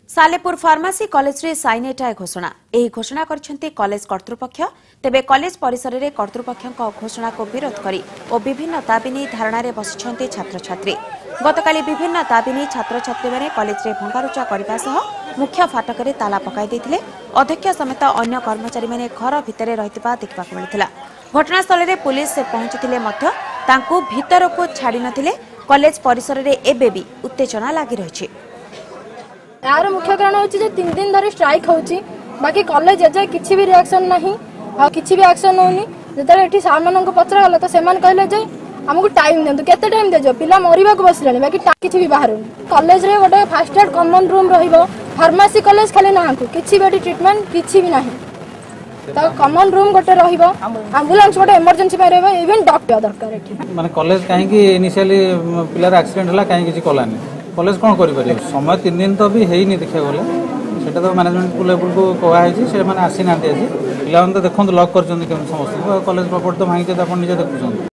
Salepur pharmacy college रे साइनेटाय घोषणा एही घोषणा करछन्ते कॉलेज कर्तृपक्ष तेबे कॉलेज परिसर रे कर्तृपक्षक घोषणा को विरोध करी और विभिन्न दाबी नै धारणा रे बसिछन्ते छात्र छात्री गतकाली विभिन्न दाबी नै छात्र छात्री माने कॉलेज रे भंगारुचा करबा सह मुख्य फाटक रे ताला पकाई दैथिले अध्यक्ष समेत अन्य कर्मचारी माने घर भितरे रहितबा देखबाक मिलिथिला घटनास्थल रे पुलिस पहुंचथिले मध्य तांकू भितर को छाडी नथिले कॉलेज परिसर रे एबे भी उत्तेजना लागि रहिछि। यार मुख्य कारण होची जे 3 दिन धरि स्ट्राइक होची बाकी कॉलेज एजे किछि भी रिएक्शन नाही आ किछि भी एक्शन होनी जेतले एठी सार मानन को पत्र गला तो सेमान कहले जे हमकु टाइम देंतु केते टाइम देजो पिला मरिबा को बसलानी बाकी किछि भी बाहर कॉलेज रे गोटे फर्स्ट एड कॉमन रूम रहिबो फार्मेसी कॉलेज खाली ना किछि भी ट्रीटमेंट किछि भी नाही तो कॉमन रूम गोटे रहिबो एम्बुलेंस गोटे इमरजेंसी पे रहबो इवन डॉक्टर दरकार एठी माने कॉलेज काहे कि इनिशियली पिलार एक्सीडेंट हला काहे किछि कोलानी कॉलेज कौन कर समय 3 दिन तो भी है नहीं देखा गले से तो मैनेजमेंट लेवल को कहुई से आसी ना पिला तो देखो लॉक कर समस्त कॉलेज प्रॉपर्टी तो भांगी आप देखुं।